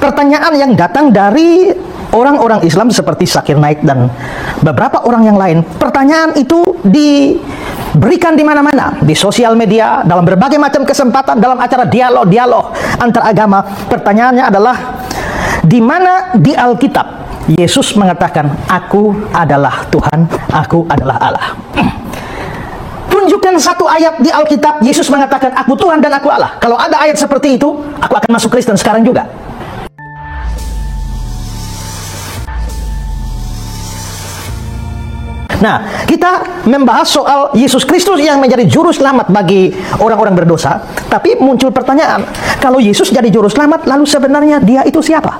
pertanyaan yang datang dari orang-orang Islam seperti Zakir Naik dan beberapa orang yang lain. Pertanyaan itu diberikan di mana-mana, di sosial media, dalam berbagai macam kesempatan, dalam acara dialog-dialog antar agama. Pertanyaannya adalah, di mana di Alkitab Yesus mengatakan, "Aku adalah Tuhan, aku adalah Allah"? Tunjukkan satu ayat di Alkitab Yesus mengatakan, "Aku Tuhan dan aku Allah." Kalau ada ayat seperti itu, aku akan masuk Kristen sekarang juga. Nah, kita membahas soal Yesus Kristus yang menjadi juru selamat bagi orang-orang berdosa. Tapi muncul pertanyaan, kalau Yesus jadi juru selamat, lalu sebenarnya dia itu siapa?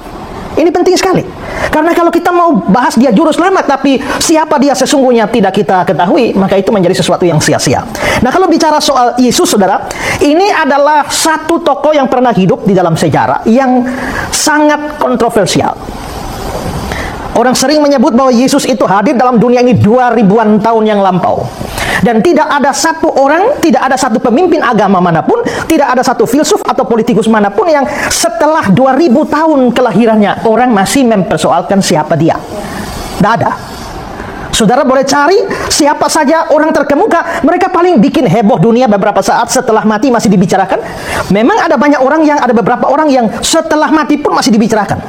Ini penting sekali. Karena kalau kita mau bahas dia juru selamat, tapi siapa dia sesungguhnya tidak kita ketahui, maka itu menjadi sesuatu yang sia-sia. Nah, kalau bicara soal Yesus, saudara, ini adalah satu tokoh yang pernah hidup di dalam sejarah yang sangat kontroversial. Orang sering menyebut bahwa Yesus itu hadir dalam dunia ini 2000-an tahun yang lampau. Dan tidak ada satu orang, tidak ada satu pemimpin agama manapun, tidak ada satu filsuf atau politikus manapun yang setelah 2000 tahun kelahirannya, orang masih mempersoalkan siapa dia. Tidak ada. Saudara boleh cari siapa saja orang terkemuka, mereka paling bikin heboh dunia beberapa saat setelah mati masih dibicarakan. Memang ada banyak orang yang, ada beberapa orang yang setelah mati pun masih dibicarakan.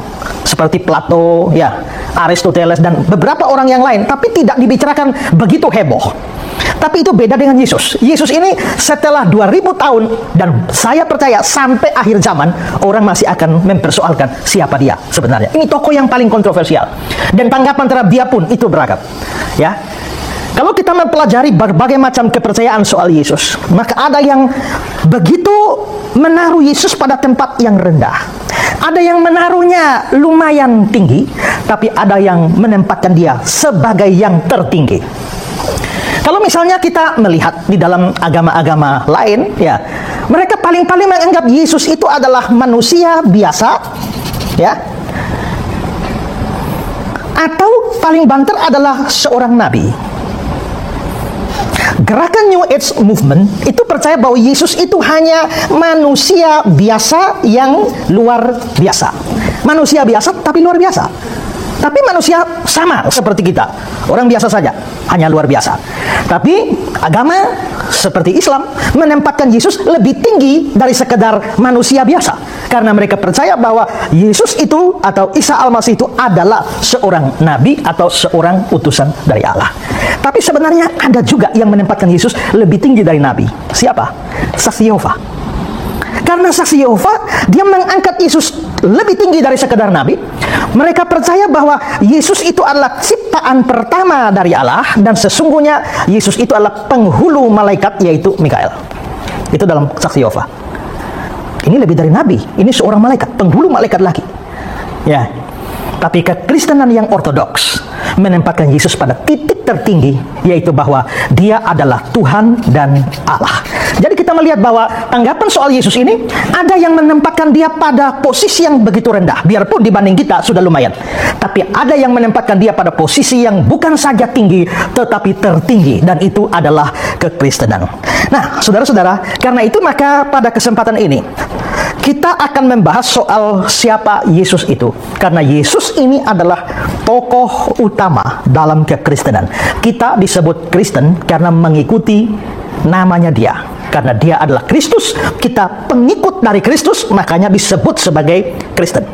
Seperti Plato, ya, Aristoteles, dan beberapa orang yang lain. Tapi tidak dibicarakan begitu heboh. Tapi itu beda dengan Yesus. Yesus ini setelah 2000 tahun, dan saya percaya sampai akhir zaman, orang masih akan mempersoalkan siapa dia sebenarnya. Ini tokoh yang paling kontroversial. Dan tanggapan terhadap dia pun itu beragam. Ya, kalau kita mempelajari berbagai macam kepercayaan soal Yesus, maka ada yang begitu menaruh Yesus pada tempat yang rendah. Ada yang menaruhnya lumayan tinggi, tapi ada yang menempatkan dia sebagai yang tertinggi. Kalau misalnya kita melihat di dalam agama-agama lain, ya, mereka paling-paling menganggap Yesus itu adalah manusia biasa, ya, atau paling banter adalah seorang nabi. Gerakan New Age Movement itu percaya bahwa Yesus itu hanya manusia biasa yang luar biasa. Manusia biasa tapi luar biasa. Tapi manusia sama seperti kita, orang biasa saja, hanya luar biasa. Tapi agama seperti Islam menempatkan Yesus lebih tinggi dari sekedar manusia biasa, karena mereka percaya bahwa Yesus itu atau Isa Al-Masih itu adalah seorang nabi atau seorang utusan dari Allah. Tapi sebenarnya ada juga yang menempatkan Yesus lebih tinggi dari nabi. Siapa? Saksi Yehova. Karena saksi Yehova, dia mengangkat Yesus lebih tinggi dari sekedar nabi. Mereka percaya bahwa Yesus itu adalah ciptaan pertama dari Allah, dan sesungguhnya Yesus itu adalah penghulu malaikat, yaitu Mikael. Itu dalam saksi Yehova. Ini lebih dari nabi, ini seorang malaikat, penghulu malaikat lagi. Ya. Tapi kekristenan yang ortodoks menempatkan Yesus pada titik tertinggi, yaitu bahwa dia adalah Tuhan dan Allah. Jadi kita melihat bahwa tanggapan soal Yesus ini, ada yang menempatkan dia pada posisi yang begitu rendah, biarpun dibanding kita sudah lumayan. Tapi ada yang menempatkan dia pada posisi yang bukan saja tinggi, tetapi tertinggi, dan itu adalah kekristenan. Nah, saudara-saudara, karena itu maka pada kesempatan ini kita akan membahas soal siapa Yesus itu. Karena Yesus ini adalah tokoh utama dalam kekristenan. Kita disebut Kristen karena mengikuti namanya dia. Karena dia adalah Kristus, kita pengikut dari Kristus, makanya disebut sebagai Kristen.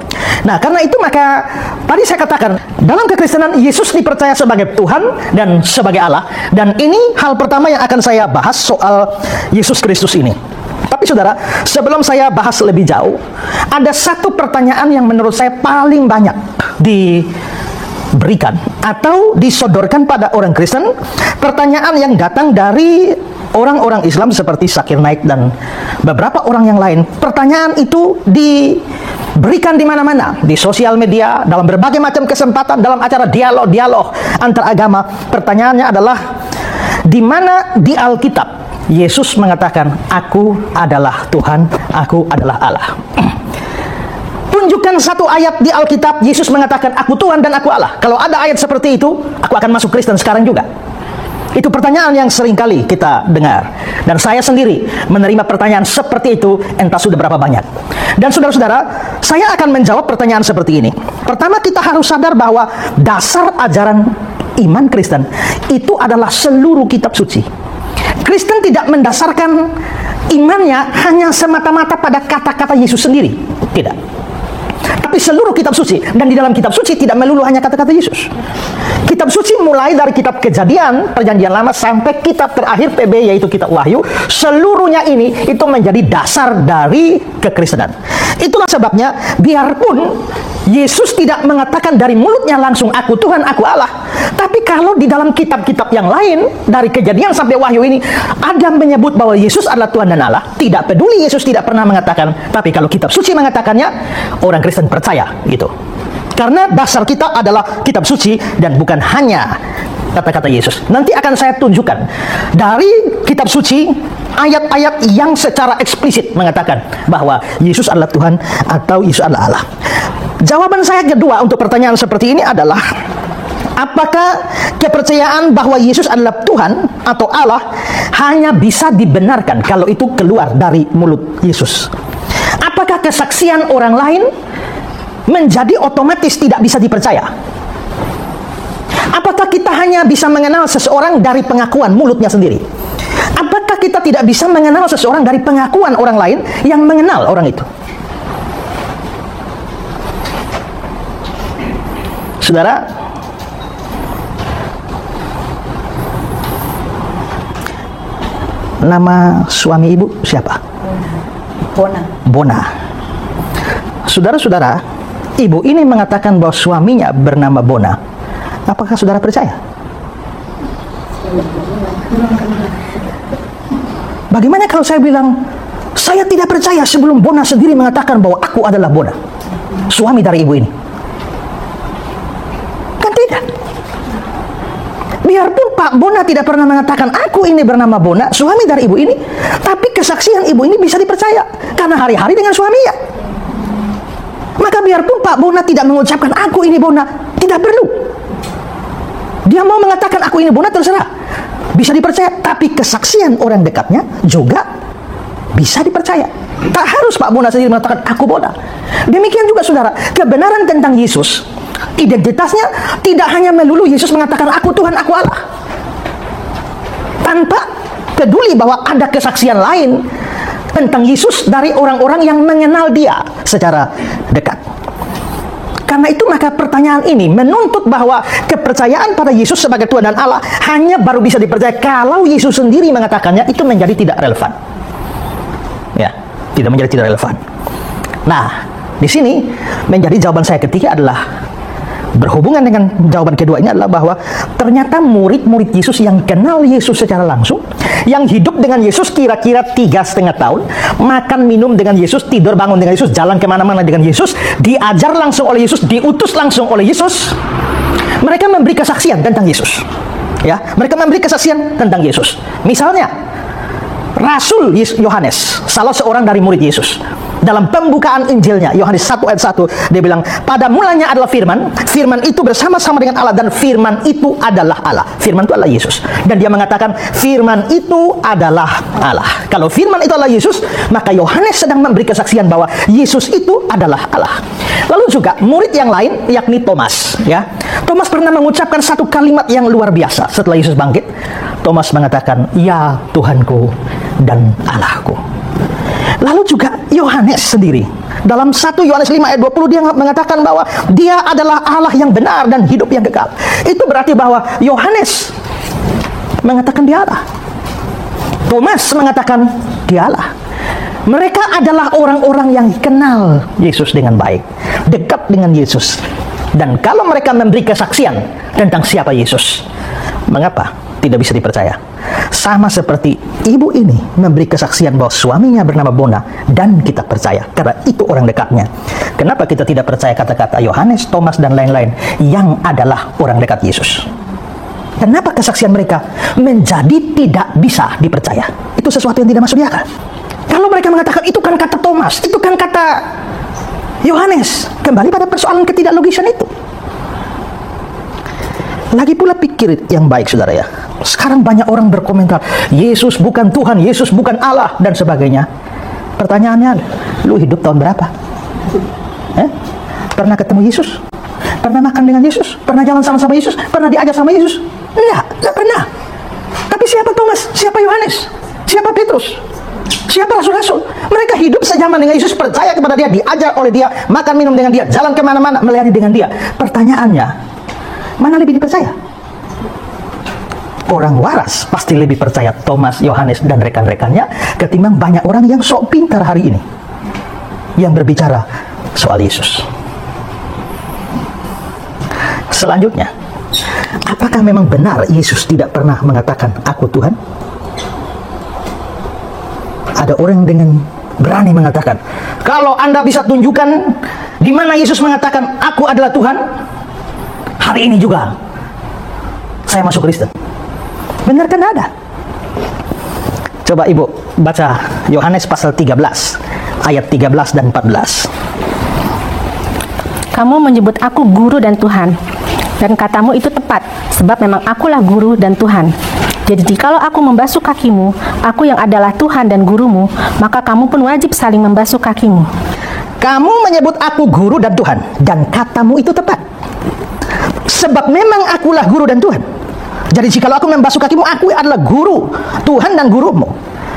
Nah, karena itu maka tadi saya katakan, dalam kekristenan Yesus dipercaya sebagai Tuhan dan sebagai Allah. Dan ini hal pertama yang akan saya bahas soal Yesus Kristus ini. Tapi saudara, sebelum saya bahas lebih jauh, ada satu pertanyaan yang menurut saya paling banyak diberikan atau disodorkan pada orang Kristen. Pertanyaan yang datang dari orang-orang Islam seperti Zakir Naik dan beberapa orang yang lain. Pertanyaan itu diberikan di mana-mana, di sosial media, dalam berbagai macam kesempatan, dalam acara dialog-dialog antar agama. Pertanyaannya adalah, di mana di Alkitab Yesus mengatakan, "Aku adalah Tuhan, aku adalah Allah"? Tunjukkan satu ayat di Alkitab Yesus mengatakan, "Aku Tuhan dan aku Allah." Kalau ada ayat seperti itu, aku akan masuk Kristen sekarang juga. Itu pertanyaan yang sering kali kita dengar. Dan saya sendiri menerima pertanyaan seperti itu entah sudah berapa banyak. Dan saudara-saudara, Saya akan menjawab pertanyaan seperti ini. Pertama, kita harus sadar bahwa dasar ajaran iman Kristen itu adalah seluruh kitab suci. Kristen tidak mendasarkan imannya hanya semata-mata pada kata-kata Yesus sendiri. Tidak. Tapi seluruh kitab suci, dan di dalam kitab suci tidak melulu hanya kata-kata Yesus. Kitab suci mulai dari kitab Kejadian, Perjanjian Lama, sampai kitab terakhir PB, yaitu kitab Wahyu, seluruhnya ini itu menjadi dasar dari kekristenan. Itulah sebabnya, biarpun Yesus tidak mengatakan dari mulutnya langsung, aku Tuhan, aku Allah, tapi kalau di dalam kitab-kitab yang lain, dari Kejadian sampai Wahyu ini, ada menyebut bahwa Yesus adalah Tuhan dan Allah. Tidak peduli Yesus tidak pernah mengatakan, tapi kalau kitab suci mengatakannya, orang Kristen percaya gitu. Karena dasar kita adalah kitab suci dan bukan hanya kata-kata Yesus. Nanti akan saya tunjukkan dari kitab suci ayat-ayat yang secara eksplisit mengatakan bahwa Yesus adalah Tuhan atau Yesus adalah Allah. Jawaban saya kedua untuk pertanyaan seperti ini adalah, apakah kepercayaan bahwa Yesus adalah Tuhan atau Allah hanya bisa dibenarkan kalau itu keluar dari mulut Yesus? Apakah kesaksian orang lain menjadi otomatis tidak bisa dipercaya? Apakah kita hanya bisa mengenal seseorang dari pengakuan mulutnya sendiri? Apakah kita tidak bisa mengenal seseorang dari pengakuan orang lain yang mengenal orang itu? Saudara, nama suami ibu siapa? Bona. Saudara-saudara, ibu ini mengatakan bahwa suaminya bernama Bona. Apakah saudara percaya? Bagaimana kalau saya bilang, saya tidak percaya sebelum Bona sendiri mengatakan bahwa aku adalah Bona, suami dari ibu ini? Kan tidak. Biarpun Pak Bona tidak pernah mengatakan aku ini bernama Bona, suami dari ibu ini, tapi kesaksian ibu ini bisa dipercaya karena hari-hari dengan suaminya. Maka biarpun Pak Bona tidak mengucapkan aku ini Bona, tidak perlu. Dia mau mengatakan aku ini Bona, terserah, bisa dipercaya. Tapi kesaksian orang dekatnya juga bisa dipercaya. Tak harus Pak Bona sendiri mengatakan aku Bona. Demikian juga saudara, kebenaran tentang Yesus, identitasnya tidak hanya melulu Yesus mengatakan aku Tuhan, aku Allah, tanpa peduli bahwa ada kesaksian lain tentang Yesus dari orang-orang yang mengenal dia secara dekat. Karena itu maka pertanyaan ini menuntut bahwa kepercayaan pada Yesus sebagai Tuhan dan Allah hanya baru bisa dipercaya kalau Yesus sendiri mengatakannya. Itu menjadi tidak relevan. Ya, tidak menjadi tidak relevan. Nah, di sini menjadi jawaban saya ketiga adalah berhubungan dengan jawaban kedua ini adalah bahwa ternyata murid-murid Yesus yang kenal Yesus secara langsung, yang hidup dengan Yesus kira-kira 3,5 tahun, makan minum dengan Yesus, tidur bangun dengan Yesus, jalan kemana-mana dengan Yesus, diajar langsung oleh Yesus, diutus langsung oleh Yesus, mereka memberi kesaksian tentang Yesus. Ya, mereka memberi kesaksian tentang Yesus. Misalnya Rasul Yohanes, salah seorang dari murid Yesus, dalam pembukaan Injilnya, Yohanes 1 ayat 1, dia bilang, pada mulanya adalah firman, firman itu bersama-sama dengan Allah, dan firman itu adalah Allah. Firman itu adalah Yesus. Dan dia mengatakan, firman itu adalah Allah. Kalau firman itu adalah Yesus, maka Yohanes sedang memberi kesaksian bahwa Yesus itu adalah Allah. Lalu juga, murid yang lain, yakni Thomas. Ya, Thomas pernah mengucapkan satu kalimat yang luar biasa setelah Yesus bangkit. Thomas mengatakan, ya Tuhanku dan Allahku. Lalu juga Yohanes sendiri, dalam 1 Yohanes 5 ayat 20, dia mengatakan bahwa dia adalah Allah yang benar dan hidup yang kekal. Itu berarti bahwa Yohanes mengatakan dia Allah, Thomas mengatakan dia Allah. Mereka adalah orang-orang yang kenal Yesus dengan baik, dekat dengan Yesus. Dan kalau mereka memberi kesaksian tentang siapa Yesus, mengapa tidak bisa dipercaya? Sama seperti ibu ini memberi kesaksian bahwa suaminya bernama Bona, dan kita percaya karena itu orang dekatnya. Kenapa kita tidak percaya kata-kata Yohanes, Thomas, dan lain-lain yang adalah orang dekat Yesus? Kenapa kesaksian mereka menjadi tidak bisa dipercaya? Itu sesuatu yang tidak masuk di akal. Kalau mereka mengatakan itu kan kata Thomas, itu kan kata Yohanes, kembali pada persoalan ketidaklogisan itu. Lagi pula pikir yang baik saudara ya. Sekarang banyak orang berkomentar, Yesus bukan Tuhan, Yesus bukan Allah, dan sebagainya. Pertanyaannya, lu hidup tahun berapa? Pernah ketemu Yesus? Pernah makan dengan Yesus? Pernah jalan sama-sama Yesus? Pernah diajar sama Yesus? Enggak pernah. Tapi siapa Thomas? Siapa Yohanes? Siapa Petrus? Siapa rasul-rasul? Mereka hidup sejaman dengan Yesus, percaya kepada dia, diajar oleh dia, makan minum dengan dia, jalan kemana-mana, melayani dengan dia. Pertanyaannya, mana lebih dipercaya? Orang waras pasti lebih percaya Thomas, Yohanes, dan rekan-rekannya ketimbang banyak orang yang sok pintar hari ini yang berbicara soal Yesus. Selanjutnya, apakah memang benar Yesus tidak pernah mengatakan aku Tuhan? Ada orang dengan berani mengatakan, kalau Anda bisa tunjukkan di mana Yesus mengatakan aku adalah Tuhan, hari ini juga saya masuk Kristen. Benar kan ada? Coba Ibu baca Yohanes pasal 13 ayat 13 dan 14. Kamu menyebut aku guru dan Tuhan, dan katamu itu tepat, sebab memang akulah guru dan Tuhan. Jadi jikalau aku membasuh kakimu, aku yang adalah Tuhan dan gurumu, maka kamu pun wajib saling membasuh kakimu. Kamu menyebut aku guru dan Tuhan, dan katamu itu tepat, sebab memang akulah guru dan Tuhan. Jadi jikalau aku membasuh kakimu, aku adalah guru, Tuhan dan gurumu.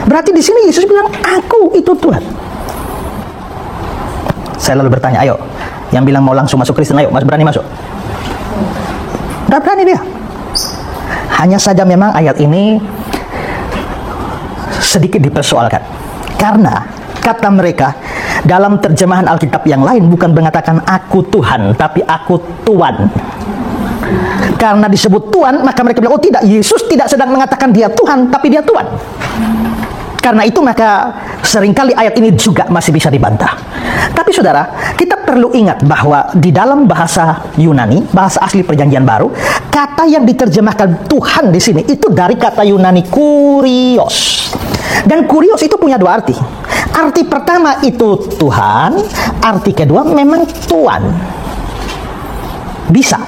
Berarti di sini Yesus bilang, aku itu Tuhan. Saya lalu bertanya, ayo, yang bilang mau langsung masuk Kristen, ayo, mas berani masuk? Tidak berani dia. Hanya saja memang ayat ini sedikit dipersoalkan. Karena kata mereka dalam terjemahan Alkitab yang lain bukan mengatakan aku Tuhan, tapi aku Tuan. Karena disebut Tuhan, maka mereka bilang, oh tidak, Yesus tidak sedang mengatakan dia Tuhan, tapi dia Tuan. Karena itu maka seringkali ayat ini juga masih bisa dibantah. Tapi saudara, kita perlu ingat bahwa di dalam bahasa Yunani, bahasa asli Perjanjian Baru, kata yang diterjemahkan Tuhan di sini itu dari kata Yunani kurios. Dan kurios itu punya dua arti. Arti pertama itu Tuhan, arti kedua memang Tuan. Bisa.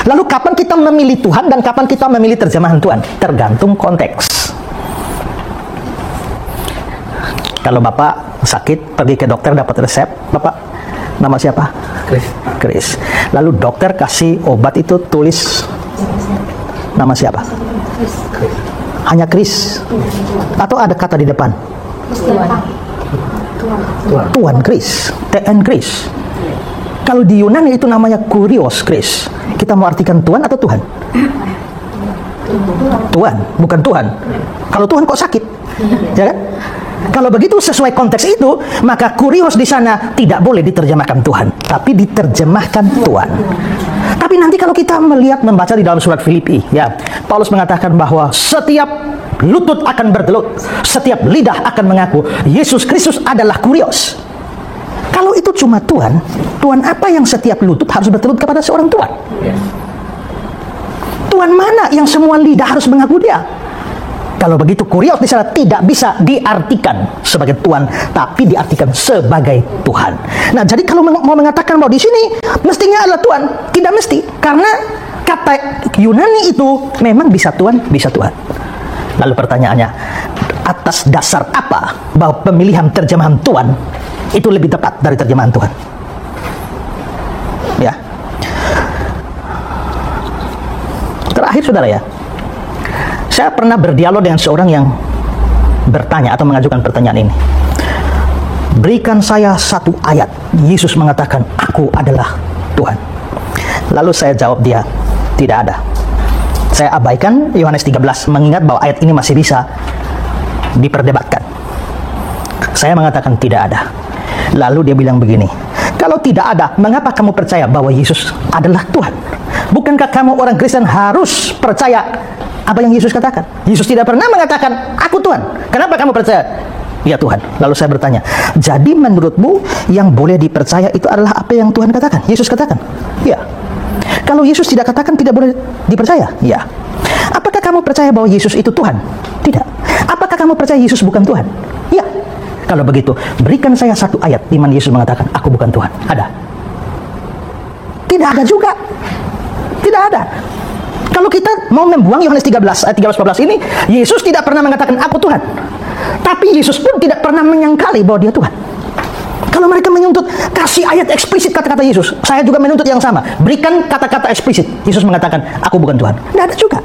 Lalu kapan kita memilih Tuhan dan kapan kita memilih terjemahan Tuhan? Tergantung konteks. Kalau Bapak sakit, pergi ke dokter dapat resep, Bapak nama siapa? Chris. Lalu dokter kasih obat itu tulis nama siapa? Hanya Chris. Atau ada kata di depan? Tuan Chris. TN Chris. Kalau di Yunani itu namanya kurios Chris. Kita mau artikan Tuhan atau Tuhan? Tuhan, bukan Tuhan. Kalau Tuhan kok sakit? Ya kan? Kalau begitu sesuai konteks itu, maka kurios di sana tidak boleh diterjemahkan Tuhan, tapi diterjemahkan Tuhan. Tapi nanti kalau kita melihat membaca di dalam surat Filipi, ya, Paulus mengatakan bahwa setiap lutut akan berdelut, setiap lidah akan mengaku Yesus Kristus adalah kurios. Kalau itu cuma Tuhan, Tuhan apa yang setiap lutut harus bertelut kepada seorang Tuhan? Tuhan mana yang semua lidah harus mengaku dia? Kalau begitu kurios di sana tidak bisa diartikan sebagai Tuhan, tapi diartikan sebagai Tuhan. Nah, jadi kalau mau mengatakan bahwa di sini mestinya adalah Tuhan, tidak mesti, karena kata Yunani itu memang bisa Tuhan, bisa Tuhan. Lalu pertanyaannya, atas dasar apa bahwa pemilihan terjemahan Tuhan itu lebih tepat dari terjemahan Tuhan? Ya. Terakhir saudara ya, saya pernah berdialog dengan seorang yang bertanya atau mengajukan pertanyaan ini. Berikan saya satu ayat Yesus mengatakan aku adalah Tuhan. Lalu saya jawab dia, tidak ada. Saya abaikan Yohanes 13 mengingat bahwa ayat ini masih bisa diperdebatkan. Saya mengatakan tidak ada. Lalu dia bilang begini, kalau tidak ada, mengapa kamu percaya bahwa Yesus adalah Tuhan? Bukankah kamu orang Kristen harus percaya apa yang Yesus katakan? Yesus tidak pernah mengatakan, aku Tuhan. Kenapa kamu percaya? Ya Tuhan. Lalu saya bertanya, jadi menurutmu yang boleh dipercaya itu adalah apa yang Tuhan katakan? Yesus katakan? Ya. Kalau Yesus tidak katakan tidak boleh dipercaya? Ya. Apakah kamu percaya bahwa Yesus itu Tuhan? Tidak. Apakah kamu percaya Yesus bukan Tuhan? Ya. Kalau begitu, berikan saya satu ayat di mana Yesus mengatakan, aku bukan Tuhan. Ada? Tidak ada juga. Tidak ada. Kalau kita mau membuang Yohanes 13 ayat 13-14 ini, Yesus tidak pernah mengatakan aku Tuhan. Tapi Yesus pun tidak pernah menyangkali bahwa dia Tuhan. Kalau mereka menuntut kasih ayat eksplisit kata-kata Yesus, saya juga menuntut yang sama. Berikan kata-kata eksplisit. Yesus mengatakan, aku bukan Tuhan. Tidak ada juga.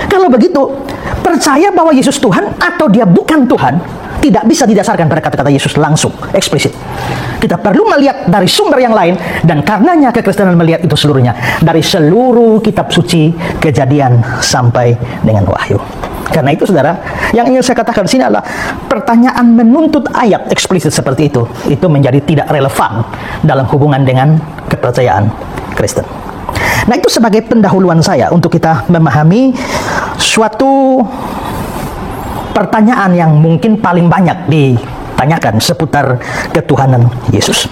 Kalau begitu, percaya bahwa Yesus Tuhan atau dia bukan Tuhan, tidak bisa didasarkan pada kata-kata Yesus langsung, eksplisit. Kita perlu melihat dari sumber yang lain, dan karenanya kekristenan melihat itu seluruhnya. Dari seluruh kitab suci, Kejadian sampai dengan Wahyu. Karena itu saudara, yang ingin saya katakan di sini adalah pertanyaan menuntut ayat eksplisit seperti itu menjadi tidak relevan dalam hubungan dengan kepercayaan Kristen. Nah, itu sebagai pendahuluan saya untuk kita memahami suatu pertanyaan yang mungkin paling banyak ditanyakan seputar ketuhanan Yesus.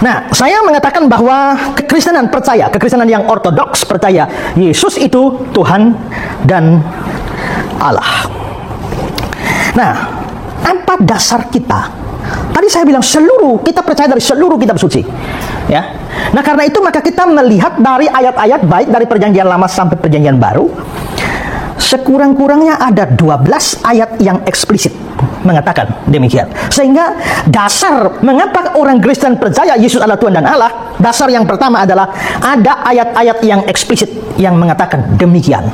Nah, saya mengatakan bahwa kekristenan percaya, kekristenan yang ortodoks percaya Yesus itu Tuhan dan Allah. Nah, apa dasar kita? Tadi saya bilang kita percaya dari seluruh kitab suci. Ya. Nah, karena itu maka kita melihat dari ayat-ayat baik dari perjanjian lama sampai perjanjian baru, sekurang-kurangnya ada 12 ayat yang eksplisit mengatakan demikian. Sehingga dasar mengapa orang Kristen percaya Yesus adalah Tuhan dan Allah, dasar yang pertama adalah ada ayat-ayat yang eksplisit yang mengatakan demikian.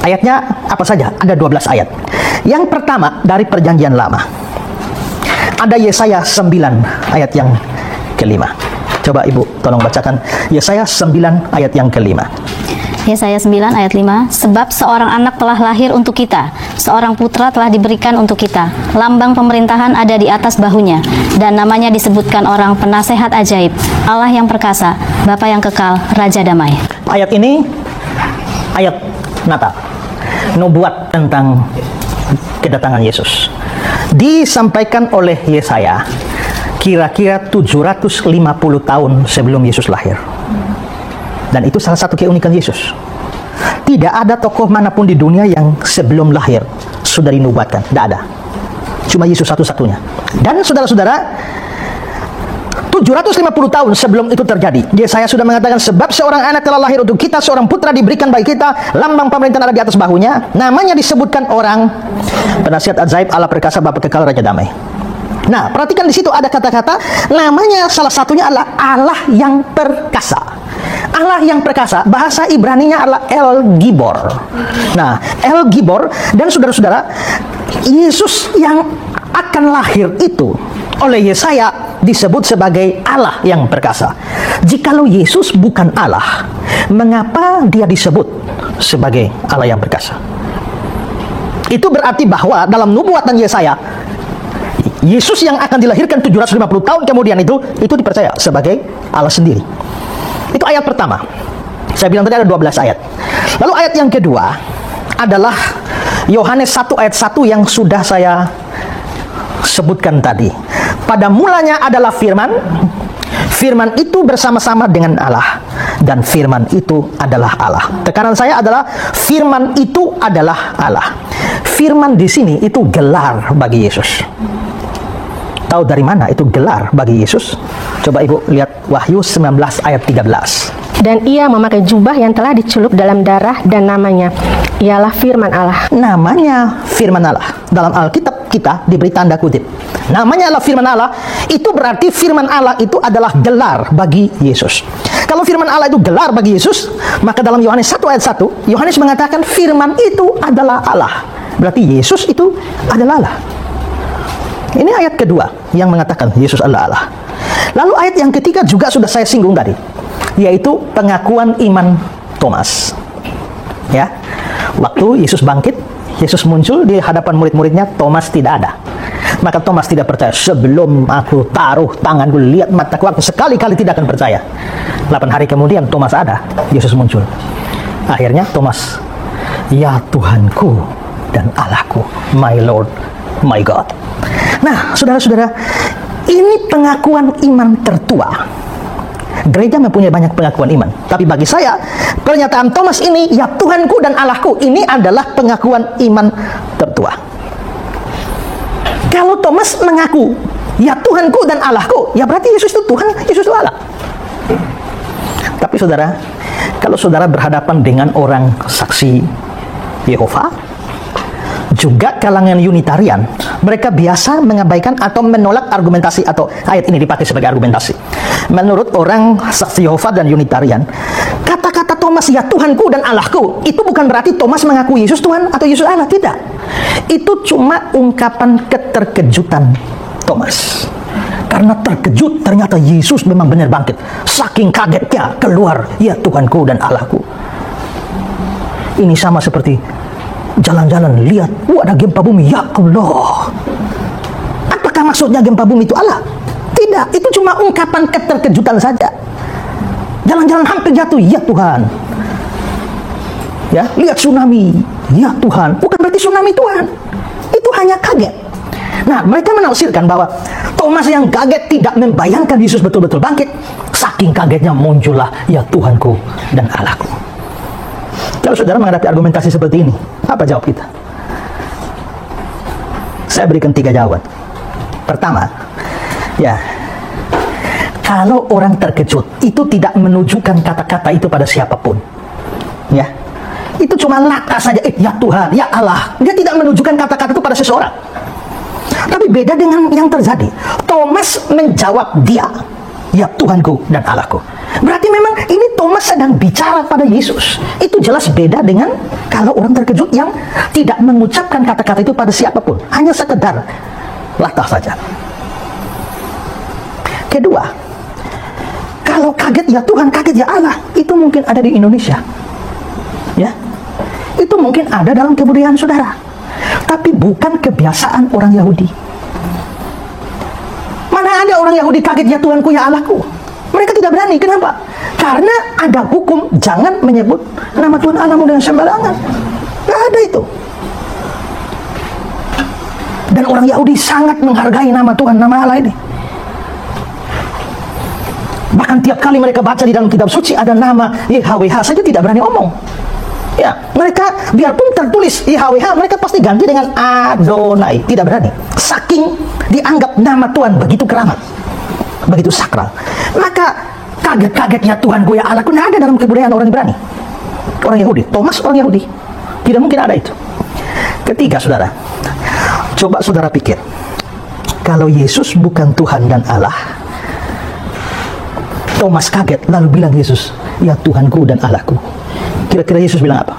Ayatnya apa saja? Ada 12 ayat. Yang pertama dari perjanjian lama. Ada Yesaya 9 ayat yang kelima. Coba Ibu tolong bacakan Yesaya 9 ayat yang kelima. Yesaya 9 ayat 5, sebab seorang anak telah lahir untuk kita, seorang putra telah diberikan untuk kita, lambang pemerintahan ada di atas bahunya, dan namanya disebutkan orang penasehat ajaib, Allah yang perkasa, Bapa yang kekal, Raja damai. Ayat ini ayat Natal, nubuat tentang kedatangan Yesus, disampaikan oleh Yesaya kira-kira 750 tahun sebelum Yesus lahir. Dan itu salah satu keunikan Yesus. Tidak ada tokoh manapun di dunia yang sebelum lahir sudah dinubuatkan. Tidak ada. Cuma Yesus satu-satunya. Dan saudara-saudara, 750 tahun sebelum itu terjadi, Yesaya sudah mengatakan, sebab seorang anak telah lahir untuk kita, seorang putra diberikan bagi kita, lambang pemerintahan ada di atas bahunya, namanya disebutkan orang penasihat ajaib, Allah perkasa, Bapa kekal, Raja damai. Nah, perhatikan di situ ada kata-kata, namanya salah satunya adalah Allah yang perkasa. Allah yang perkasa, bahasa Ibraninya adalah El Gibor. Nah, El Gibor, dan saudara-saudara, Yesus yang akan lahir itu oleh Yesaya disebut sebagai Allah yang perkasa. Jikalau Yesus bukan Allah, mengapa dia disebut sebagai Allah yang perkasa? Itu berarti bahwa dalam nubuatan Yesaya, Yesus yang akan dilahirkan 750 tahun kemudian itu dipercaya sebagai Allah sendiri. Itu ayat pertama. Saya bilang tadi ada 12 ayat. Lalu ayat yang kedua adalah Yohanes 1 ayat 1 yang sudah saya sebutkan tadi. Pada mulanya adalah firman, firman itu bersama-sama dengan Allah, dan firman itu adalah Allah. Tekanan saya adalah firman itu adalah Allah. Firman di sini itu gelar bagi Yesus. Tahu dari mana itu gelar bagi Yesus? Coba Ibu lihat Wahyu 19 ayat 13. Dan ia memakai jubah yang telah dicelup dalam darah, dan namanya ialah firman Allah. Namanya firman Allah. Dalam Alkitab kita diberi tanda kutip. Namanya adalah firman Allah. Itu berarti firman Allah itu adalah gelar bagi Yesus. Kalau firman Allah itu gelar bagi Yesus, maka dalam Yohanes 1 ayat 1, Yohanes mengatakan firman itu adalah Allah. Berarti Yesus itu adalah Allah. Ini ayat kedua yang mengatakan Yesus adalah Allah. Lalu ayat yang ketiga juga sudah saya singgung tadi, yaitu pengakuan iman Thomas. Ya, waktu Yesus bangkit, Yesus muncul di hadapan murid-muridnya, Thomas tidak ada. Maka Thomas tidak percaya. Sebelum aku taruh tanganku, lihat mataku, aku sekali-kali tidak akan percaya. 8 hari kemudian Thomas ada, Yesus muncul. Akhirnya Thomas, ya Tuhanku dan Allahku, my Lord, my God. Nah, saudara-saudara, ini pengakuan iman tertua. Gereja mempunyai banyak pengakuan iman, tapi bagi saya, pernyataan Thomas ini, ya Tuhanku dan Allahku, ini adalah pengakuan iman tertua. Kalau Thomas mengaku, ya Tuhanku dan Allahku, ya berarti Yesus itu Tuhan, Yesus itu Allah. Tapi saudara, kalau saudara berhadapan dengan orang saksi Yehova, juga kalangan Unitarian, Mereka biasa mengabaikan atau menolak argumentasi, atau ayat ini dipakai sebagai argumentasi. Menurut orang Saksi Yehova dan Unitarian, kata-kata Thomas, ya Tuhanku dan Allahku, itu bukan berarti Thomas mengaku Yesus Tuhan atau Yesus Allah. Tidak. Itu cuma ungkapan keterkejutan Thomas. Karena terkejut ternyata Yesus memang benar bangkit. Saking kagetnya keluar, ya Tuhanku dan Allahku. Ini sama seperti jalan-jalan, lihat, ada gempa bumi, ya Allah. Apakah maksudnya gempa bumi itu Allah? Tidak, itu cuma ungkapan keterkejutan saja. Jalan-jalan hampir jatuh, ya Tuhan. Ya, lihat tsunami, ya Tuhan. Bukan berarti tsunami Tuhan. Itu hanya kaget. Nah, mereka menafsirkan bahwa Thomas yang kaget tidak membayangkan Yesus betul-betul bangkit. Saking kagetnya muncullah, ya Tuhanku dan Allahku. Kalau saudara menghadapi argumentasi seperti ini, apa jawab kita? Saya berikan 3 jawaban. Pertama, ya, kalau orang terkejut, itu tidak menunjukkan kata-kata itu pada siapapun. Ya, itu cuma laka saja, ya Tuhan, ya Allah. Dia tidak menunjukkan kata-kata itu pada seseorang. Tapi beda dengan yang terjadi. Thomas menjawab dia, ya Tuhanku dan Allahku. Berarti memang ini Thomas sedang bicara pada Yesus. Itu jelas beda dengan kalau orang terkejut yang tidak mengucapkan kata-kata itu pada siapapun. Hanya sekedar latah saja. Kedua, kalau kaget ya Tuhan, kaget ya Allah, itu mungkin ada di Indonesia. Ya, itu mungkin ada dalam kebudayaan saudara. Tapi bukan kebiasaan orang Yahudi. Mana ada orang Yahudi kaget ya Tuhanku ya Allahku? Mereka tidak berani. Kenapa? Karena ada hukum jangan menyebut nama Tuhan Allahmu dengan sembarangan. Tidak ada itu. Dan orang Yahudi sangat menghargai nama Tuhan, nama Allah ini. Bahkan tiap kali mereka baca di dalam kitab suci ada nama YHWH saja tidak berani omong. Ya, mereka biarpun tertulis YHWH, mereka pasti ganti dengan Adonai. Tidak berani. Saking dianggap nama Tuhan begitu keramat, begitu sakral. Maka kaget-kaget ya Tuhanku ya Allahku, tidak ada dalam kebudayaan orang berani. Orang Yahudi, Thomas orang Yahudi, tidak mungkin ada itu. Ketiga, saudara, coba saudara pikir, kalau Yesus bukan Tuhan dan Allah, Thomas kaget lalu bilang Yesus, ya Tuhanku dan Allahku. Kira-kira Yesus bilang apa?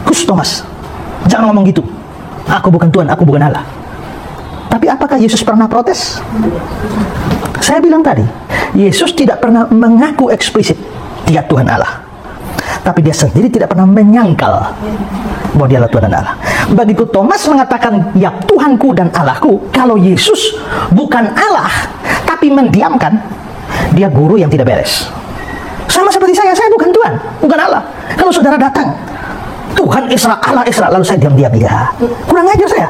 Kus Thomas, jangan ngomong gitu. Aku bukan Tuhan, aku bukan Allah. Tapi apakah Yesus pernah protes? Saya bilang tadi, Yesus tidak pernah mengaku eksplisit dia Tuhan Allah. Tapi dia sendiri tidak pernah menyangkal bahwa dia adalah Tuhan dan Allah. Begitu Thomas mengatakan, ya Tuhanku dan Allahku, kalau Yesus bukan Allah, tapi mendiamkan, dia guru yang tidak beres. Sama seperti saya bukan Tuhan, bukan Allah. Kalau saudara datang, Tuhan Isra, Allah Isra, lalu saya diam-diam, ya, kurang ajar saya.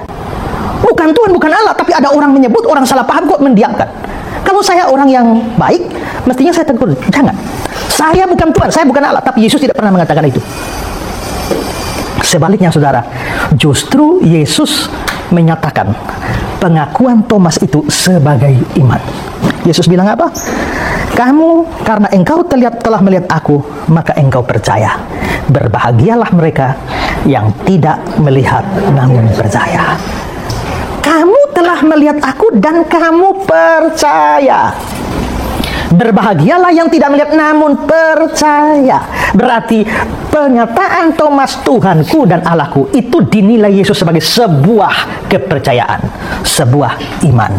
Bukan Tuhan, bukan Allah, tapi ada orang menyebut, orang salah paham kok mendiamkan. Kalau saya orang yang baik, mestinya saya tegur, jangan. Saya bukan Tuhan, saya bukan Allah, tapi Yesus tidak pernah mengatakan itu. Sebaliknya saudara, justru Yesus menyatakan pengakuan Thomas itu sebagai iman. Yesus bilang apa? Kamu karena engkau telah melihat aku, maka engkau percaya. Berbahagialah mereka yang tidak melihat namun percaya. Kamu telah melihat aku dan kamu percaya. Berbahagialah yang tidak melihat namun percaya. Berarti pernyataan Thomas Tuhanku dan Allahku itu dinilai Yesus sebagai sebuah kepercayaan, sebuah iman.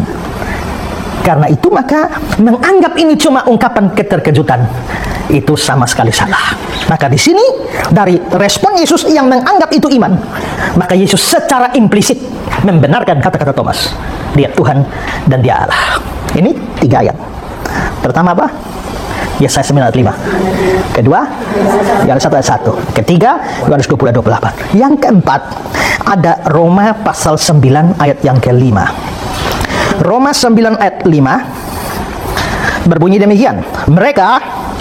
Karena itu maka menganggap ini cuma ungkapan keterkejutan itu sama sekali salah. Maka di sini dari respon Yesus yang menganggap itu iman, maka Yesus secara implisit membenarkan kata-kata Thomas. Dia Tuhan dan dia Allah. Ini 3 ayat. Pertama apa? Yesaya 9 ayat 5. Kedua, Yohanes 1 ayat 1. Ketiga, Yohanes 20 ayat 28. Yang keempat, ada Roma pasal 9 ayat yang kelima. Roma 9 ayat 5 berbunyi demikian. Mereka,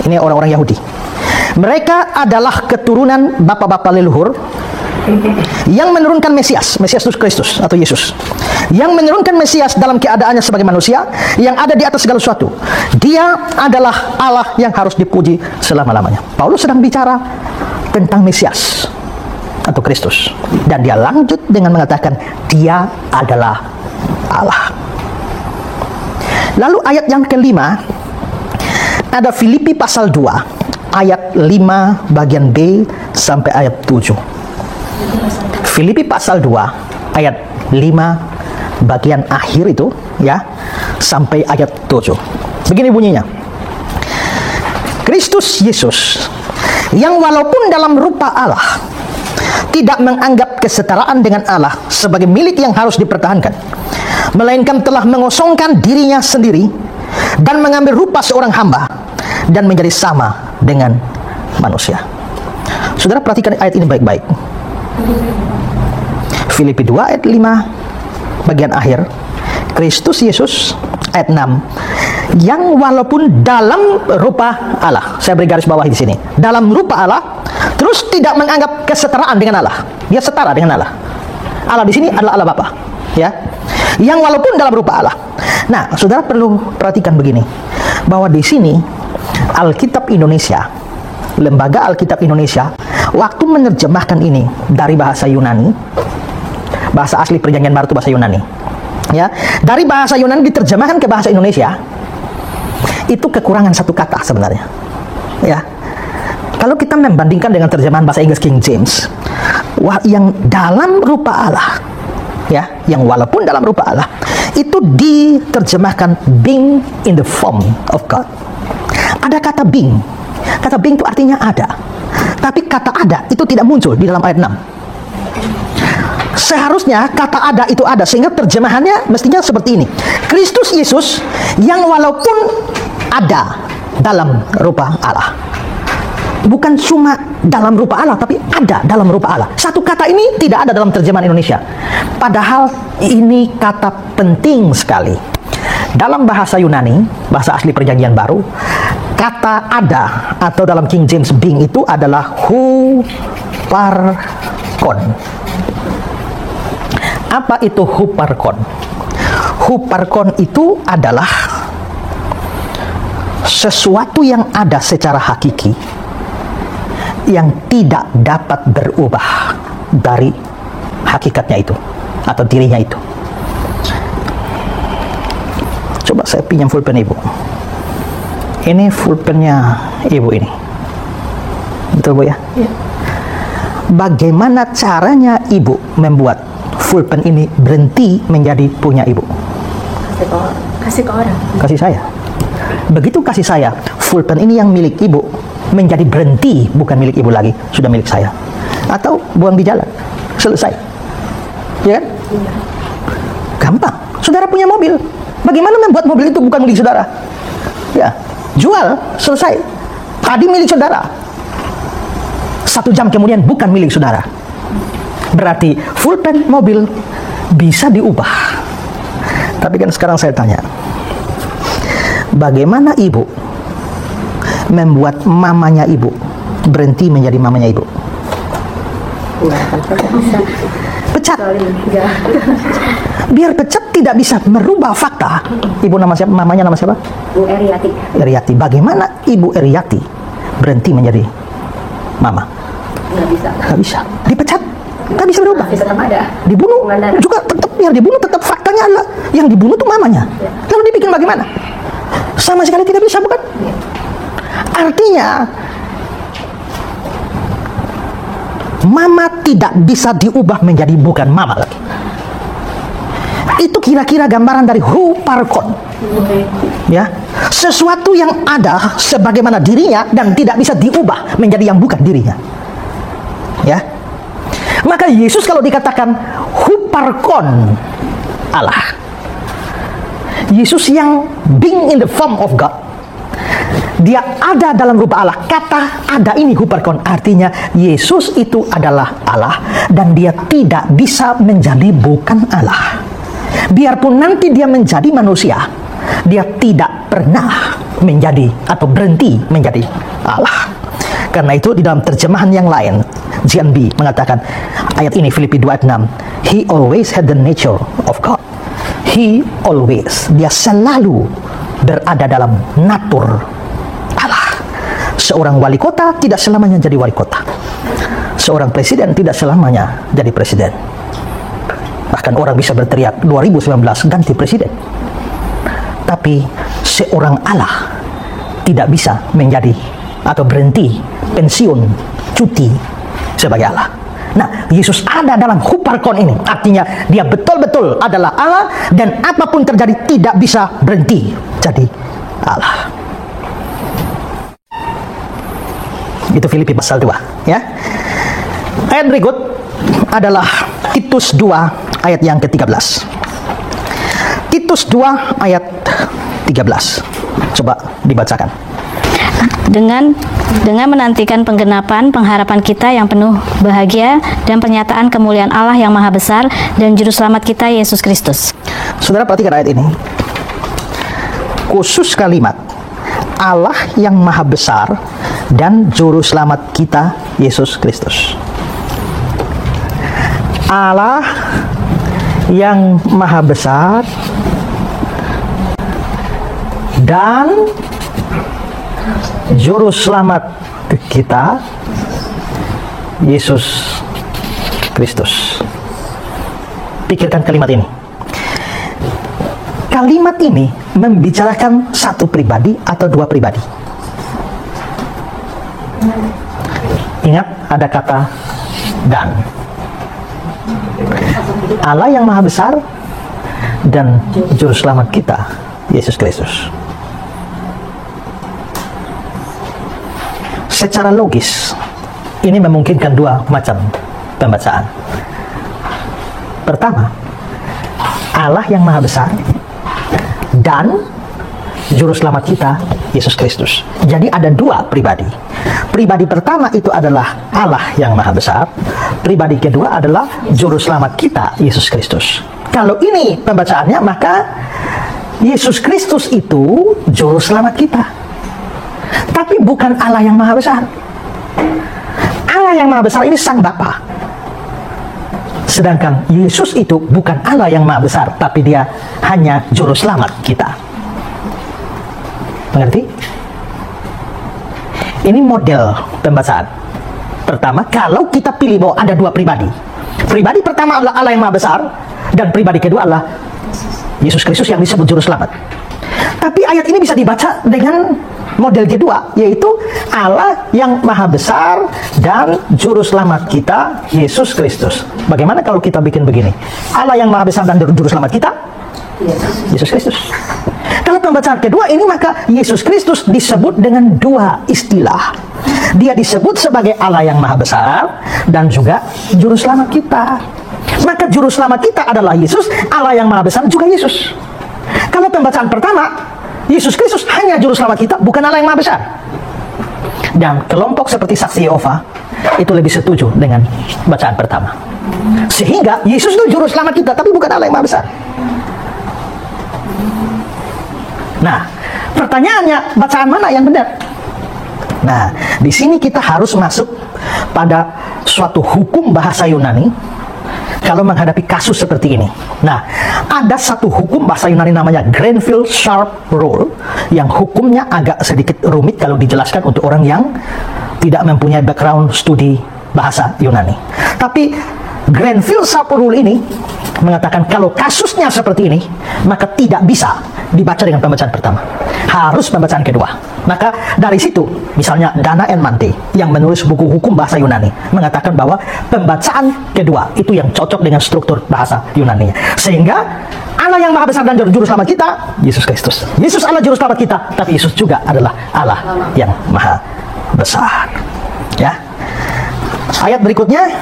ini orang-orang Yahudi, mereka adalah keturunan bapak-bapak leluhur yang menurunkan Mesias itu Kristus atau Yesus, yang menurunkan Mesias dalam keadaannya sebagai manusia yang ada di atas segala sesuatu. Dia adalah Allah yang harus dipuji selama-lamanya. Paulus sedang bicara tentang Mesias, atau Kristus. Dan dia lanjut dengan mengatakan dia adalah Allah. Lalu ayat yang kelima ada Filipi pasal 2 ayat 5 bagian B sampai ayat 7. Filipi pasal 2 ayat 5 bagian akhir itu ya sampai ayat 7. Begini bunyinya. Kristus Yesus yang walaupun dalam rupa Allah tidak menganggap kesetaraan dengan Allah sebagai milik yang harus dipertahankan, melainkan telah mengosongkan dirinya sendiri dan mengambil rupa seorang hamba dan menjadi sama dengan manusia. Saudara perhatikan ayat ini baik-baik. Filipi 2 ayat 5 bagian akhir. Kristus Yesus ayat 6 yang walaupun dalam rupa Allah, saya beri garis bawah di sini, dalam rupa Allah, terus tidak menganggap kesetaraan dengan Allah. Dia setara dengan Allah. Allah di sini adalah Allah Bapa, ya. Yang walaupun dalam rupa Allah. Nah, saudara perlu perhatikan begini, bahwa di sini Alkitab Indonesia, Lembaga Alkitab Indonesia, waktu menerjemahkan ini dari bahasa Yunani, bahasa asli Perjanjian Baru itu bahasa Yunani, ya, dari bahasa Yunani diterjemahkan ke bahasa Indonesia, itu kekurangan satu kata sebenarnya, ya. Kalau kita membandingkan dengan terjemahan bahasa Inggris King James, yang dalam rupa Allah, ya, yang walaupun dalam rupa Allah, itu diterjemahkan being in the form of God. Ada kata being. Kata being itu artinya ada. Tapi kata ada itu tidak muncul di dalam ayat 6. Seharusnya kata ada itu ada, sehingga terjemahannya mestinya seperti ini. Kristus Yesus yang walaupun ada dalam rupa Allah. Bukan cuma dalam rupa Allah, tapi ada dalam rupa Allah. Satu kata ini tidak ada dalam terjemahan Indonesia. Padahal ini kata penting sekali. Dalam bahasa Yunani, bahasa asli Perjanjian Baru, kata ada atau dalam King James being itu adalah huparkon. Apa itu huparkon? Huparkon itu adalah sesuatu yang ada secara hakiki, yang tidak dapat berubah dari hakikatnya itu atau dirinya itu. Coba saya pinjam pulpen ibu. Ini pulpennya ibu ini. Betul bu ya? Ya. Bagaimana caranya ibu membuat pulpen ini berhenti menjadi punya ibu? Kasih ke orang. Kasih saya. Begitu kasih saya, pulpen ini yang milik ibu menjadi berhenti, bukan milik ibu lagi, sudah milik saya. Atau buang di jalan, selesai. Ya kan? Iya. Gampang. Saudara punya mobil, bagaimana membuat mobil itu bukan milik saudara? Ya, jual, selesai. Tadi milik saudara, 1 jam kemudian bukan milik saudara. Berarti pulpen mobil bisa diubah. Tapi kan sekarang saya tanya, bagaimana ibu membuat mamanya ibu berhenti menjadi mamanya ibu? Pecat. Biar pecat tidak bisa merubah fakta. Ibu nama siapa? Mamanya nama siapa? Bu Eriati. Eriati. Bagaimana ibu Eriati berhenti menjadi mama? Nggak bisa. Nggak bisa. Dipecat. Nggak bisa berubah. Tetap ada. Dibunuh. Juga tetap, biar dibunuh tetap faktanya adalah yang dibunuh itu mamanya. Ya. Lalu dibikin bagaimana? Sama sekali tidak bisa, bukan? Ya. Artinya mama tidak bisa diubah menjadi bukan mama lagi. Itu kira-kira gambaran dari huparkon. Ya, sesuatu yang ada sebagaimana dirinya dan tidak bisa diubah menjadi yang bukan dirinya. Ya. Maka Yesus kalau dikatakan huparkon Allah, Yesus yang being in the form of God, dia ada dalam rupa Allah. Kata ada ini huparkon, artinya Yesus itu adalah Allah dan dia tidak bisa menjadi bukan Allah. Biarpun nanti dia menjadi manusia, dia tidak pernah menjadi atau berhenti menjadi Allah. Karena itu di dalam terjemahan yang lain, JNB mengatakan ayat ini, Filipi 2 ayat 6, He always had the nature of God. He always, dia selalu berada dalam natur Allah. Seorang wali kota tidak selamanya jadi wali kota. seorang presiden tidak selamanya jadi presiden. Bahkan orang bisa berteriak 2019 ganti presiden. Tapi seorang Allah tidak bisa menjadi atau berhenti, pensiun, cuti sebagai Allah. Nah, Yesus ada dalam huparkon ini. Artinya dia betul-betul adalah Allah dan apapun terjadi tidak bisa berhenti jadi Allah. Itu Filipi pasal 2, ya. Ayat berikut adalah Titus 2 ayat yang ke-13. Titus 2 ayat 13. Coba dibacakan. Dengan menantikan penggenapan pengharapan kita yang penuh bahagia dan pernyataan kemuliaan Allah yang maha besar dan juru selamat kita Yesus Kristus. Saudara perhatikan ayat ini. Khusus kalimat Allah yang maha besar dan juru selamat kita Yesus Kristus. Allah yang maha besar dan juru selamat kita Yesus Kristus. Pikirkan kalimat ini. Kalimat ini membicarakan satu pribadi atau dua pribadi. Ingat ada kata dan. Allah yang maha besar dan juru selamat kita Yesus Kristus. Secara logis ini memungkinkan dua macam pembacaan. Pertama, Allah yang maha besar dan juru selamat kita Yesus Kristus. Jadi ada dua pribadi. Pribadi pertama itu adalah Allah yang maha besar. Pribadi kedua adalah juru selamat kita Yesus Kristus. Kalau ini pembacaannya, maka Yesus Kristus itu juru selamat kita. Tapi bukan Allah yang maha besar. Allah yang maha besar ini sang Bapa. Sedangkan Yesus itu bukan Allah yang maha besar, tapi dia hanya juru selamat kita. Mengerti? Ini model pembacaan. Pertama, kalau kita pilih bahwa ada dua pribadi. Pribadi pertama adalah Allah yang maha besar, dan pribadi kedua adalah Yesus Kristus yang disebut juru selamat. Tapi ayat ini bisa dibaca dengan model kedua, yaitu Allah yang maha besar dan juru selamat kita Yesus Kristus. Bagaimana kalau kita bikin begini? Allah yang maha besar dan juru selamat kita Yesus Kristus. Kalau pembacaan kedua ini, maka Yesus Kristus disebut dengan dua istilah. Dia disebut sebagai Allah yang maha besar dan juga juru selamat kita. Maka juru selamat kita adalah Yesus, Allah yang maha besar juga Yesus. Kalau pembacaan pertama, Yesus Kristus hanya juru selamat kita, bukan Allah yang maha besar. Dan kelompok seperti Saksi Yehova itu lebih setuju dengan bacaan pertama. Sehingga Yesus itu juru selamat kita, tapi bukan Allah yang maha besar. Nah, pertanyaannya, bacaan mana yang benar? Nah, di sini kita harus masuk pada suatu hukum bahasa Yunani kalau menghadapi kasus seperti ini. Nah, ada satu hukum bahasa Yunani namanya Grenville-Sharp Rule yang hukumnya agak sedikit rumit kalau dijelaskan untuk orang yang tidak mempunyai background studi bahasa Yunani. Tapi Grenville-Sharp Rule ini mengatakan kalau kasusnya seperti ini, maka tidak bisa dibaca dengan pembacaan pertama. Harus pembacaan kedua. Maka dari situ, misalnya Dana and Mante yang menulis buku hukum bahasa Yunani mengatakan bahwa pembacaan kedua itu yang cocok dengan struktur bahasa Yunani. Sehingga Allah yang maha besar dan juru selamat kita Yesus Kristus. Yesus Allah juru selamat kita, tapi Yesus juga adalah Allah yang maha besar. Ya. Ayat berikutnya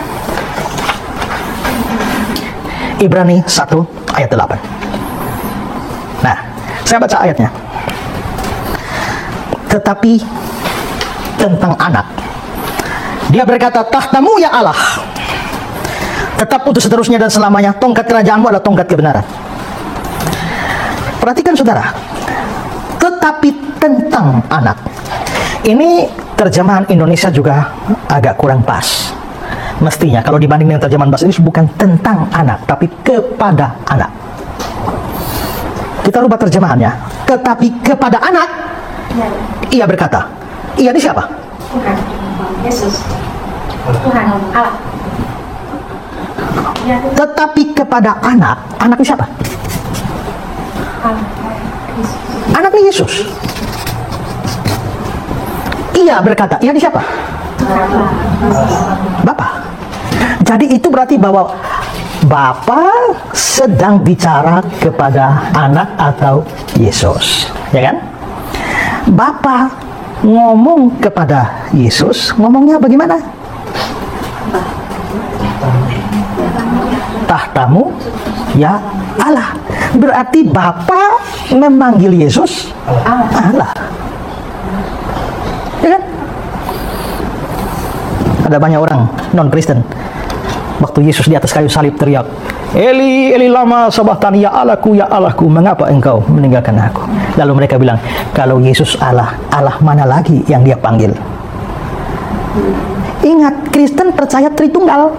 Ibrani 1 ayat 8. Nah, saya baca ayatnya. Tetapi tentang anak, dia berkata, tahtamu ya Allah tetap untuk seterusnya dan selamanya, tongkat kerajaanmu adalah tongkat kebenaran. Perhatikan saudara, tetapi tentang anak. Ini terjemahan Indonesia juga agak kurang pas. Mestinya kalau dibanding dengan terjemahan bahasa Inggris bukan tentang anak, tapi kepada anak. Kita rubah terjemahannya. Tetapi kepada anak, ia berkata. Ia ini siapa? Bukan, Yesus. Tuhan Allah. Tetapi kepada anaknya siapa? Anaknya Yesus. Ia berkata, ia di siapa? Bapa. Jadi itu berarti bahwa Bapa sedang bicara kepada anak atau Yesus, ya kan? Bapa ngomong kepada Yesus, ngomongnya bagaimana? Tahtamu ya Allah. Berarti Bapa memanggil Yesus Allah. Ya kan? Ada banyak orang non-Kristen waktu Yesus di atas kayu salib teriak, Eli, Eli lama sabachthani, ya Allahku, mengapa engkau meninggalkan aku? Lalu mereka bilang, kalau Yesus Allah, Allah mana lagi yang dia panggil? Ingat, Kristen percaya Tritunggal.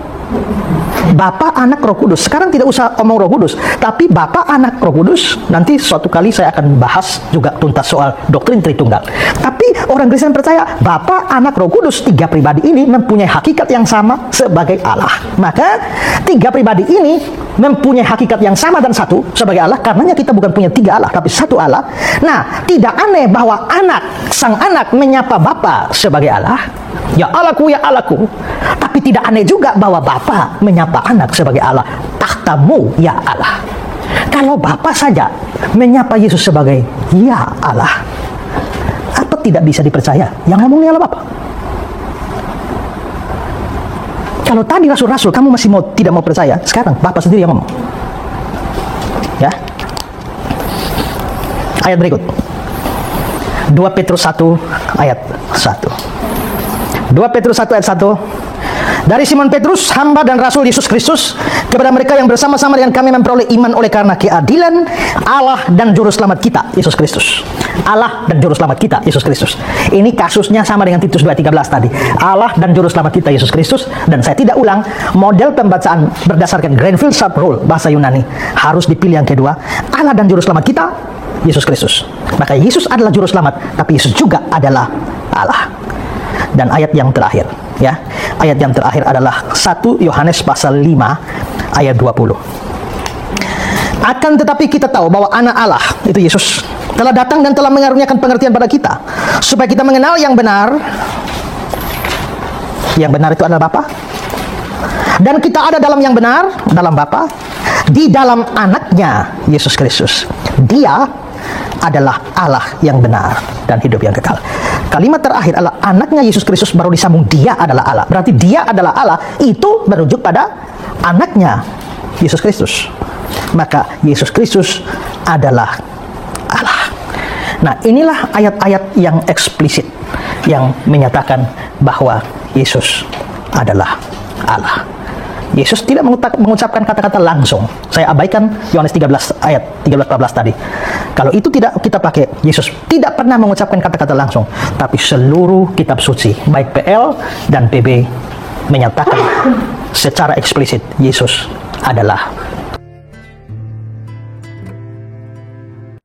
Bapa, Anak, Roh Kudus. Sekarang tidak usah omong Roh Kudus, tapi Bapa, Anak, Roh Kudus. Nanti suatu kali saya akan bahas juga tuntas soal doktrin Tritunggal. Tapi orang Kristen percaya Bapa, Anak, Roh Kudus, tiga pribadi ini mempunyai hakikat yang sama sebagai Allah. Maka tiga pribadi ini mempunyai hakikat yang sama dan satu sebagai Allah. Karenanya kita bukan punya tiga Allah, tapi satu Allah. Nah, tidak aneh bahwa sang anak menyapa Bapa sebagai Allah. Ya Allahku, ya Allahku. Tapi tidak aneh juga bahwa Bapa menyapa anak sebagai Allah. Tahtamu ya Allah. Kalau Bapa saja menyapa Yesus sebagai ya Allah, apa tidak bisa dipercaya yang ngomongnya adalah Bapa? Kalau tadi rasul-rasul kamu masih tidak mau percaya, sekarang Bapa sendiri yang ngomong. Ya. Ayat berikut. 2 Petrus 1 ayat 1. 2 Petrus 1 ayat 1. Dari Simon Petrus, hamba dan rasul Yesus Kristus, kepada mereka yang bersama-sama dengan kami memperoleh iman oleh karena keadilan Allah dan juru selamat kita, Yesus Kristus. Allah dan juru selamat kita, Yesus Kristus. Ini kasusnya sama dengan Titus 2:13 tadi. Allah dan juru selamat kita, Yesus Kristus. Dan saya tidak ulang, model pembacaan berdasarkan Granville Sharp Rule, bahasa Yunani. Harus dipilih yang kedua. Allah dan juru selamat kita, Yesus Kristus. Maka Yesus adalah juru selamat, tapi Yesus juga adalah Allah. Dan ayat yang terakhir, ya. Ayat yang terakhir adalah 1 Yohanes pasal 5 ayat 20. Akan tetapi kita tahu bahwa anak Allah, itu Yesus, telah datang dan telah mengaruniakan pengertian pada kita, supaya kita mengenal yang benar. Yang benar itu adalah Bapa. Dan kita ada dalam yang benar, dalam Bapa, di dalam anaknya Yesus Kristus. Dia adalah Allah yang benar dan hidup yang kekal. Kalimat terakhir adalah anaknya Yesus Kristus, baru disambung dia adalah Allah. Berarti dia adalah Allah, itu merujuk pada anaknya Yesus Kristus. Maka Yesus Kristus adalah Allah. Nah, inilah ayat-ayat yang eksplisit yang menyatakan bahwa Yesus adalah Allah. Yesus tidak mengucapkan kata-kata langsung. Saya abaikan Yohanes 13 ayat 13-14 tadi. Kalau itu tidak kita pakai, Yesus tidak pernah mengucapkan kata-kata langsung. Tapi seluruh kitab suci, baik PL dan PB, menyatakan secara eksplisit Yesus adalah